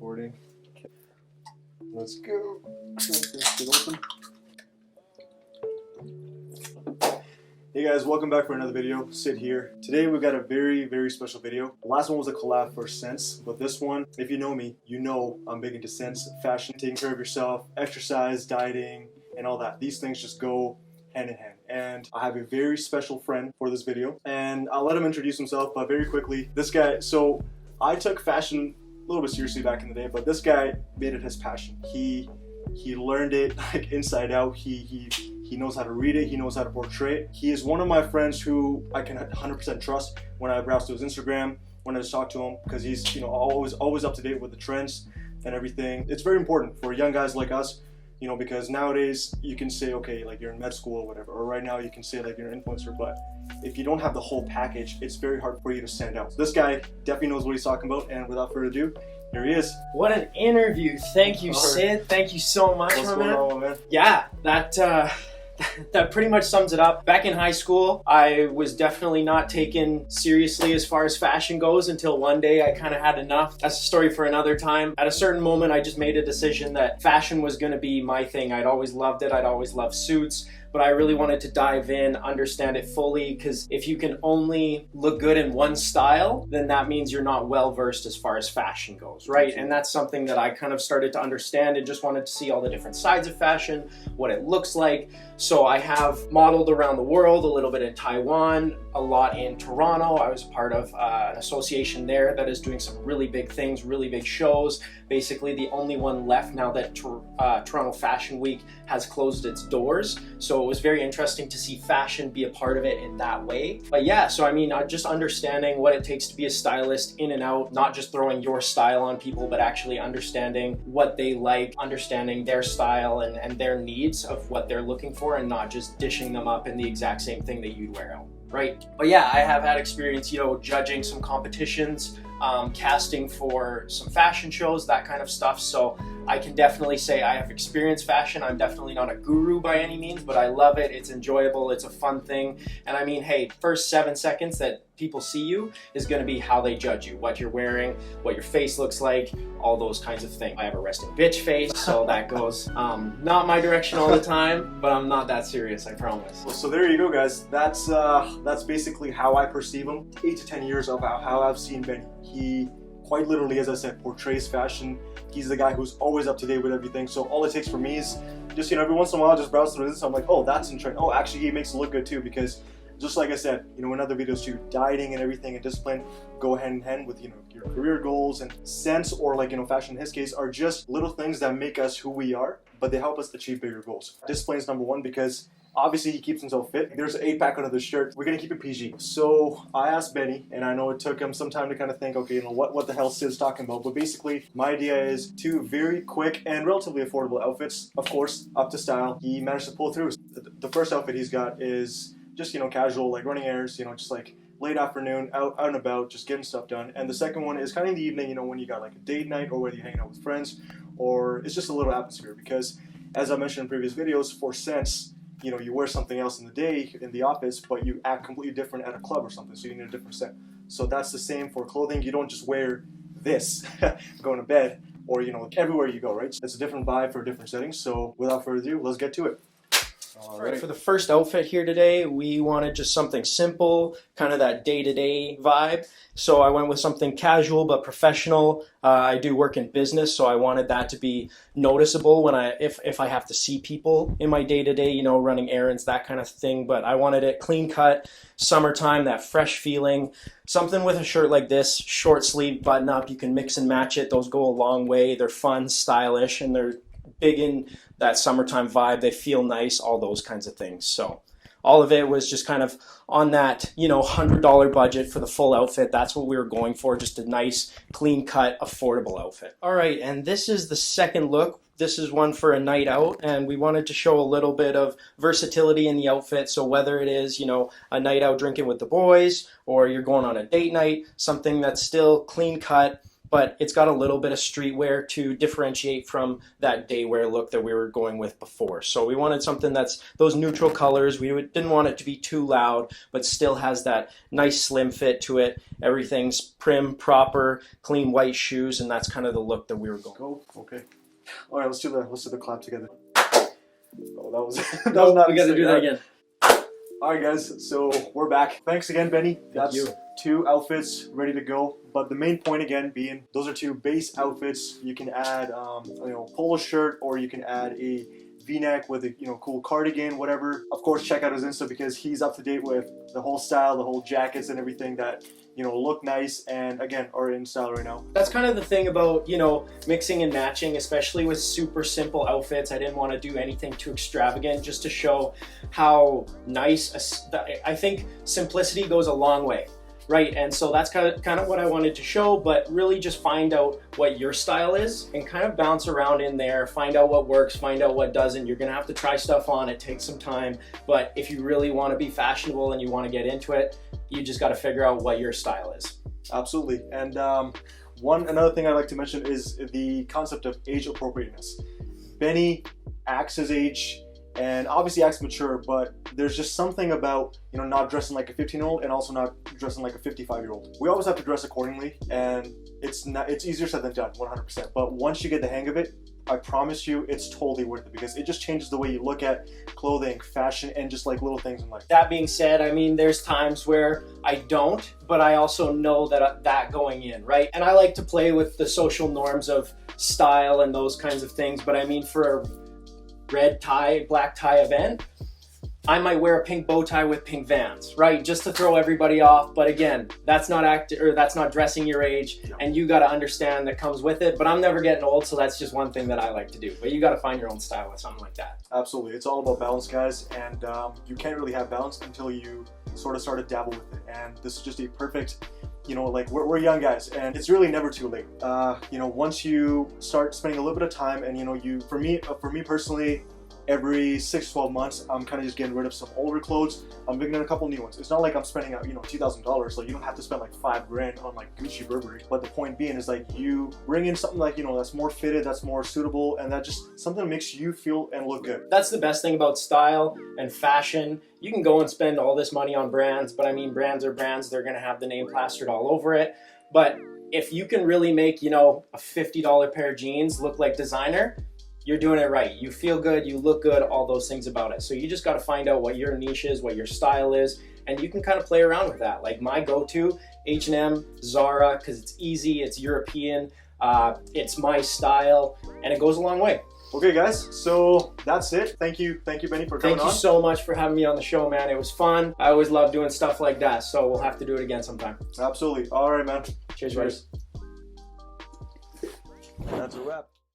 Recording. Okay. Let's go. Get open. Hey guys, welcome back for another video. Sid here. Today we've got a very special video. The last one was a collab for scents, but this one, if you know me, you know I'm big into scents, fashion, taking care of yourself, exercise, dieting, and all that. These things just go hand in hand. And I have a very special friend for this video, and I'll let him introduce himself, but very quickly, this guy, so I took fashion a little bit seriously back in the day, but this guy made it his passion. He learned it like inside out. He knows how to read it. He knows how to portray it. He is one of my friends who I can 100% trust when I browse to his Instagram, when I just talk to him, because he's, you know, always up to date with the trends and everything. It's very important for young guys like us, you know, because nowadays you can say, okay, like you're in med school or whatever, or right now you can say like you're an influencer, but if you don't have the whole package, it's very hard for you to stand out. So this guy definitely knows what he's talking about, and without further ado, here he is. What an interview. Thank you, Sid. Thank you so much, What's going on, man? Yeah, that pretty much sums it up. Back in high school, I was definitely not taken seriously as far as fashion goes until one day I kind of had enough. That's a story for another time. At a certain moment, I just made a decision that fashion was going to be my thing. I'd always loved it. I'd always loved suits, but I really wanted to dive in, understand it fully, because if you can only look good in one style, then that means you're not well versed as far as fashion goes, right? And that's something that I kind of started to understand and just wanted to see all the different sides of fashion, what it looks like. So I have modeled around the world, a little bit in Taiwan, a lot in Toronto. I was part of an association there that is doing some really big things, really big shows. Basically the only one left now that Toronto Fashion Week has closed its doors. So it was very interesting to see fashion be a part of it in that way. But yeah, so I mean, just understanding what it takes to be a stylist in and out, not just throwing your style on people, but actually understanding what they like, understanding their style and their needs of what they're looking for, and not just dishing them up in the exact same thing that you'd wear out, right? But yeah, I have had experience, you know, judging some competitions, casting for some fashion shows, that kind of stuff. So I can definitely say I have experienced fashion. I'm definitely not a guru by any means, but I love it. It's enjoyable. It's a fun thing. And I mean, hey, first 7 seconds that people see you is going to be how they judge you, what you're wearing, what your face looks like, all those kinds of things. I have a resting bitch face, so that goes not my direction all the time, but I'm not that serious, I promise. Well, so there you go, guys. That's basically how I perceive him. 8 to 10 years of how I've seen Benny. He quite literally, as I said, portrays fashion. He's the guy who's always up to date with everything. So all it takes for me is just, you know, every once in a while, just browse through this. I'm like, oh, that's in trend. Oh, actually, he makes it look good too, because just like I said, you know, in other videos too, dieting and everything and discipline go hand in hand with, you know, your career goals, and sense, or like, you know, fashion in his case, are just little things that make us who we are, but they help us achieve bigger goals. Discipline is number one, because obviously he keeps himself fit. There's an 8-pack under the shirt. We're gonna keep it PG. So I asked Benny, and I know it took him some time to kind of think, okay, you know, what the hell Sid's talking about, but basically my idea is 2 very quick and relatively affordable outfits, of course, up to style. He managed to pull through. The first outfit he's got is just, you know, casual, like running errands, you know, just like late afternoon, out and about, just getting stuff done. And the second one is kind of in the evening, you know, when you got like a date night, or whether you're hanging out with friends, or it's just a little atmosphere. Because as I mentioned in previous videos, for scents, you know, you wear something else in the day in the office, but you act completely different at a club or something, so you need a different scent. So that's the same for clothing. You don't just wear this going to bed, or, you know, everywhere you go, right? It's a different vibe for different settings. So without further ado, let's get to it. All right, for the first outfit here today, we wanted just something simple, kind of that day-to-day vibe. So I went with something casual but professional. I do work in business, so I wanted that to be noticeable when if I have to see people in my day-to-day, you know, running errands, that kind of thing. But I wanted it clean cut, summertime, that fresh feeling. Something with a shirt like this, short sleeve, button up. You can mix and match it. Those go a long way. They're fun, stylish, and they're big in that summertime vibe. They feel nice, all those kinds of things. So all of it was just kind of on that, you know, $100 budget for the full outfit. That's what we were going for, just a nice, clean cut, affordable outfit. All right, and this is the second look. This is one for a night out, and we wanted to show a little bit of versatility in the outfit. So whether it is, you know, a night out drinking with the boys, or you're going on a date night, something that's still clean cut, but it's got a little bit of streetwear to differentiate from that day wear look that we were going with before. So we wanted something that's those neutral colors. Didn't want it to be too loud, but still has that nice slim fit to it. Everything's prim, proper, clean white shoes, and that's kind of the look that we were going. Go. Okay. All right, let's do the clap together. Oh, that was that was not. We got to do that again. All right, guys. So we're back. Thanks again, Benny. Thank you. 2 outfits ready to go. But the main point again being, those are 2 base outfits. You can add, polo shirt, or you can add a V-neck with a cool cardigan, whatever. Of course, check out his Insta because he's up to date with the whole style, the whole jackets and everything that look nice and again are in style right now. That's kind of the thing about mixing and matching, especially with super simple outfits. I didn't want to do anything too extravagant, just to show how nice. I think simplicity goes a long way, right? And so that's kind of what I wanted to show, but really just find out what your style is and kind of bounce around in there, find out what works, find out what doesn't. You're gonna have to try stuff on. It takes some time, but if you really want to be fashionable and you want to get into it, you just got to figure out what your style is. Absolutely. And another thing I'd like to mention is the concept of age appropriateness. Benny acts his age and obviously acts mature, but there's just something about not dressing like a 15-year-old and also not dressing like a 55-year-old. We always have to dress accordingly, and it's easier said than done, 100%. But once you get the hang of it, I promise you it's totally worth it, because it just changes the way you look at clothing, fashion, and just like little things in life. That being said, I mean, there's times where I don't, but I also know that going in, right? And I like to play with the social norms of style and those kinds of things, but I mean, for a red tie, black tie event, I might wear a pink bow tie with pink Vans, right? Just to throw everybody off. But again, that's not dressing your age, and you got to understand that comes with it. But I'm never getting old, so that's just one thing that I like to do. But you got to find your own style with something like that. Absolutely, it's all about balance, guys, and you can't really have balance until you sort of start to dabble with it. And this is just a perfect, like we're young guys, and it's really never too late. Once you start spending a little bit of time, and for me personally, every 6-12 months, I'm kind of just getting rid of some older clothes. I'm bringing in a couple new ones. It's not like I'm spending out, $2,000. Like, you don't have to spend like $5,000 on like Gucci Burberry. But the point being is, like, you bring in something like, that's more fitted, that's more suitable, and that just something that makes you feel and look good. That's the best thing about style and fashion. You can go and spend all this money on brands, but I mean, brands are brands. They're going to have the name plastered all over it. But if you can really make, a $50 pair of jeans look like designer, you're doing it right. You feel good, you look good, all those things about it. So you just got to find out what your niche is, what your style is, and you can kind of play around with that. Like my go-to, H&M, Zara, because it's easy, it's European, it's my style, and it goes a long way. Okay, guys, so that's it. Thank you, Benny, for coming on. Thank you so much for having me on the show, man. It was fun. I always love doing stuff like that, so we'll have to do it again sometime. Absolutely. All right, man. Cheers, buddy. That's a wrap.